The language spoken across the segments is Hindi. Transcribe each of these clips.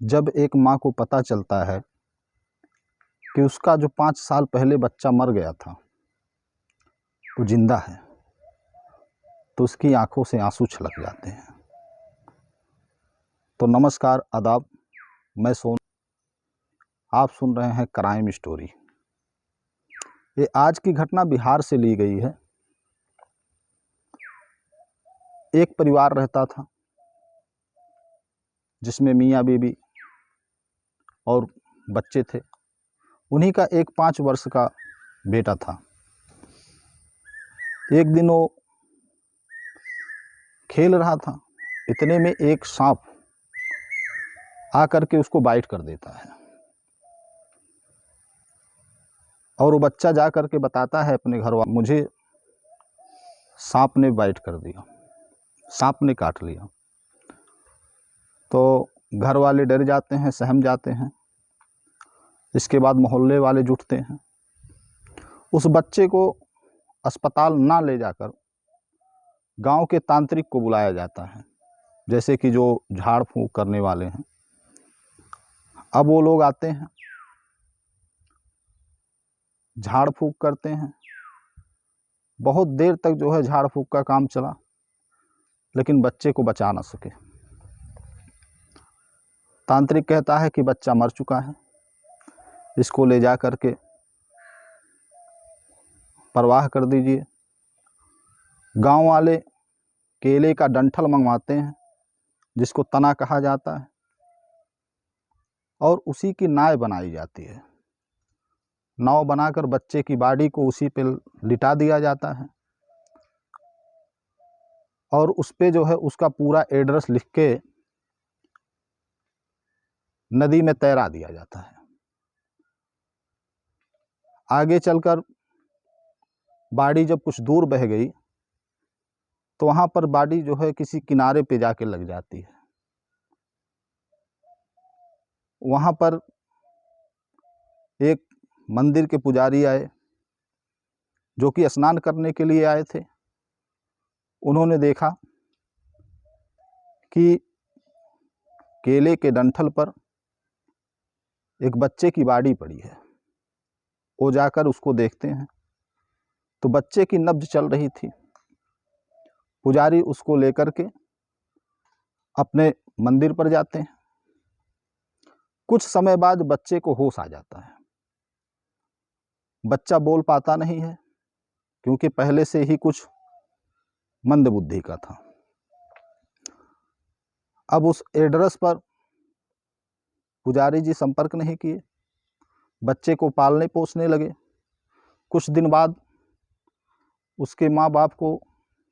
जब एक माँ को पता चलता है कि उसका जो 5 साल पहले बच्चा मर गया था वो जिंदा है, तो उसकी आंखों से आंसू छलक जाते हैं। तो नमस्कार, आदाब, मैं सोन, आप सुन रहे हैं क्राइम स्टोरी। ये आज की घटना बिहार से ली गई है। एक परिवार रहता था जिसमें मियाँ बीवी और बच्चे थे। उन्हीं का एक 5 वर्ष का बेटा था। एक दिन वो खेल रहा था, इतने में एक सांप आकर के उसको बाइट कर देता है और वो बच्चा जा कर के बताता है अपने घर वालों, मुझे सांप ने बाइट कर दिया, सांप ने काट लिया। तो घर वाले डर जाते हैं, सहम जाते हैं। इसके बाद मोहल्ले वाले जुटते हैं। उस बच्चे को अस्पताल ना ले जाकर गांव के तांत्रिक को बुलाया जाता है, जैसे कि जो झाड़ फूंक करने वाले हैं। अब वो लोग आते हैं, झाड़ फूंक करते हैं। बहुत देर तक जो है झाड़ फूंक का काम चला, लेकिन बच्चे को बचा ना सके। तांत्रिक कहता है कि बच्चा मर चुका है, इसको ले जा करके परवाह कर दीजिए। गांव वाले केले का डंठल मंगवाते हैं, जिसको तना कहा जाता है, और उसी की नाव बनाई जाती है। नाव बनाकर बच्चे की बॉडी को उसी पे लिटा दिया जाता है और उस पे जो है उसका पूरा एड्रेस लिख के नदी में तैरा दिया जाता है। आगे चलकर बॉडी जब कुछ दूर बह गई तो वहाँ पर बॉडी जो है किसी किनारे पे जाके लग जाती है। वहाँ पर एक मंदिर के पुजारी आए, जो कि स्नान करने के लिए आए थे। उन्होंने देखा कि केले के डंठल पर एक बच्चे की बॉडी पड़ी है। वो जाकर उसको देखते हैं तो बच्चे की नब्ज चल रही थी। पुजारी उसको लेकर के अपने मंदिर पर जाते हैं। कुछ समय बाद बच्चे को होश आ जाता है। बच्चा बोल पाता नहीं है, क्योंकि पहले से ही कुछ मंद बुद्धि का था। अब उस एड्रेस पर पुजारी जी संपर्क नहीं किए, बच्चे को पालने पोसने लगे। कुछ दिन बाद उसके माँ बाप को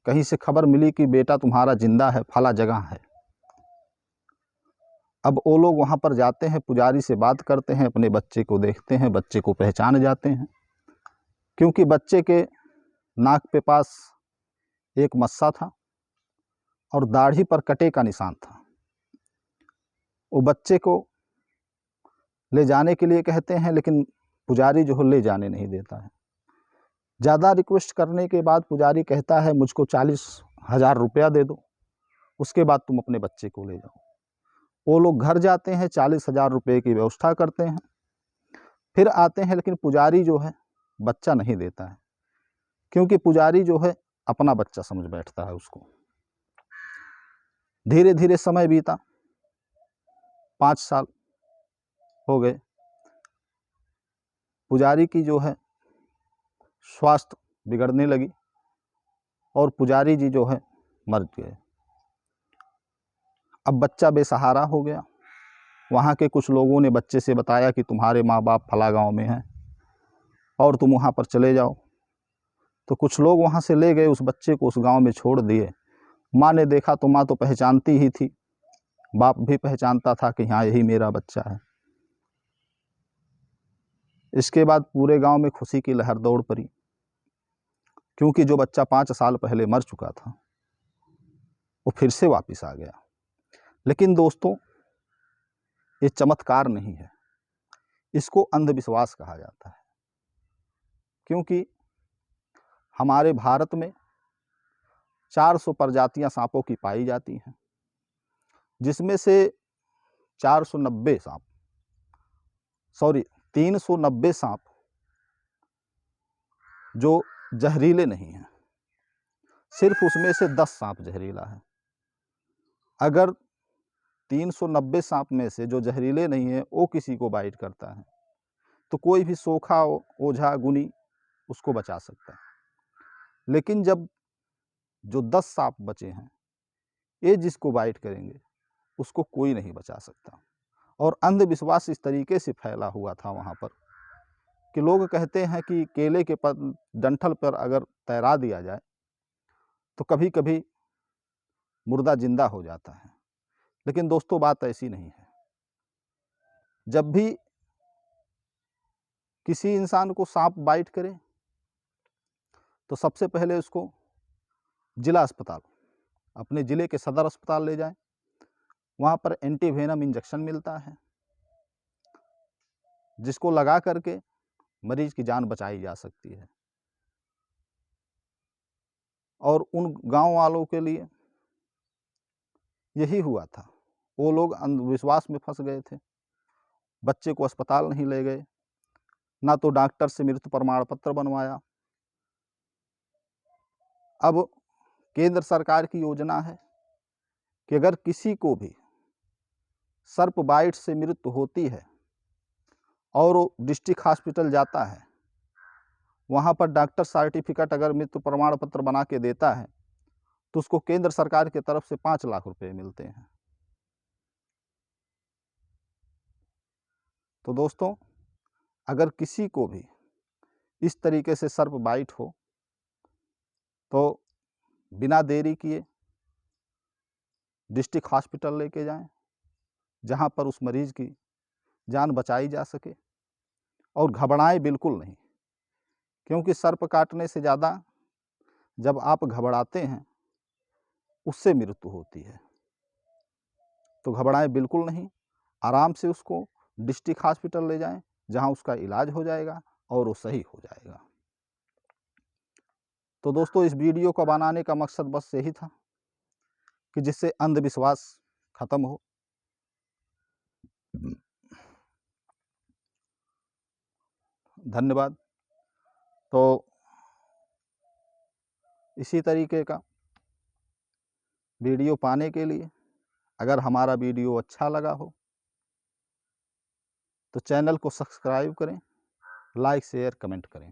कहीं से खबर मिली कि बेटा तुम्हारा जिंदा है, फला जगह है। अब वो लोग वहाँ पर जाते हैं, पुजारी से बात करते हैं, अपने बच्चे को देखते हैं, बच्चे को पहचान जाते हैं, क्योंकि बच्चे के नाक पे पास एक मस्सा था और दाढ़ी पर कटे का निशान था। वो बच्चे को ले जाने के लिए कहते हैं, लेकिन पुजारी जो है ले जाने नहीं देता है। ज़्यादा रिक्वेस्ट करने के बाद पुजारी कहता है, मुझको 40,000 रुपया दे दो, उसके बाद तुम अपने बच्चे को ले जाओ। वो लोग घर जाते हैं, 40,000 रुपये की व्यवस्था करते हैं, फिर आते हैं, लेकिन पुजारी जो है बच्चा नहीं देता है, क्योंकि पुजारी जो है अपना बच्चा समझ बैठता है उसको। धीरे धीरे समय बीता, 5 साल हो गए। पुजारी की जो है स्वास्थ्य बिगड़ने लगी और पुजारी जी जो है मर गए। अब बच्चा बेसहारा हो गया। वहाँ के कुछ लोगों ने बच्चे से बताया कि तुम्हारे माँ बाप फला गांव में हैं और तुम वहाँ पर चले जाओ। तो कुछ लोग वहाँ से ले गए, उस बच्चे को उस गांव में छोड़ दिए। माँ ने देखा तो माँ तो पहचानती ही थी, बाप भी पहचानता था कि हाँ यही मेरा बच्चा है। इसके बाद पूरे गांव में खुशी की लहर दौड़ पड़ी, क्योंकि जो बच्चा 5 साल पहले मर चुका था वो फिर से वापस आ गया। लेकिन दोस्तों, ये चमत्कार नहीं है, इसको अंधविश्वास कहा जाता है। क्योंकि हमारे भारत में 400 प्रजातियां सांपों की पाई जाती हैं, जिसमें से 490 सांप, सॉरी 390 सांप जो जहरीले नहीं हैं, सिर्फ उसमें से 10 सांप जहरीला है। अगर 390 सांप में से जो जहरीले नहीं है वो किसी को बाइट करता है तो कोई भी सोखा ओझा गुनी उसको बचा सकता है, लेकिन जब जो 10 सांप बचे हैं ये जिसको बाइट करेंगे उसको कोई नहीं बचा सकता। और अंधविश्वास इस तरीके से फैला हुआ था वहाँ पर कि लोग कहते हैं कि केले के डंठल पर अगर तैरा दिया जाए तो कभी कभी मुर्दा जिंदा हो जाता है, लेकिन दोस्तों बात ऐसी नहीं है। जब भी किसी इंसान को सांप बाइट करे तो सबसे पहले उसको जिला अस्पताल, अपने ज़िले के सदर अस्पताल ले जाएं, वहाँ पर एंटीवेनम इंजेक्शन मिलता है जिसको लगा करके मरीज की जान बचाई जा सकती है। और उन गांव वालों के लिए यही हुआ था, वो लोग अंधविश्वास में फंस गए थे, बच्चे को अस्पताल नहीं ले गए, ना तो डॉक्टर से मृत्यु प्रमाण पत्र बनवाया। अब केंद्र सरकार की योजना है कि अगर किसी को भी सर्प बाइट से मृत्यु होती है और वो डिस्ट्रिक्ट हॉस्पिटल जाता है, वहाँ पर डॉक्टर सर्टिफिकेट अगर मृत्यु प्रमाण पत्र बना के देता है तो उसको केंद्र सरकार की तरफ से 5 लाख रुपए मिलते हैं। तो दोस्तों अगर किसी को भी इस तरीके से सर्प बाइट हो तो बिना देरी किए डिस्ट्रिक्ट हॉस्पिटल लेके जाएं, जहां पर उस मरीज की जान बचाई जा सके। और घबराएं बिल्कुल नहीं, क्योंकि सर्प काटने से ज़्यादा जब आप घबराते हैं उससे मृत्यु होती है। तो घबराएं बिल्कुल नहीं, आराम से उसको डिस्ट्रिक्ट हॉस्पिटल ले जाएं, जहां उसका इलाज हो जाएगा और वो सही हो जाएगा। तो दोस्तों इस वीडियो को बनाने का मकसद बस यही था कि जिससे अंधविश्वास खत्म हो। धन्यवाद। तो इसी तरीके का वीडियो पाने के लिए अगर हमारा वीडियो अच्छा लगा हो तो चैनल को सब्सक्राइब करें, लाइक शेयर कमेंट करें।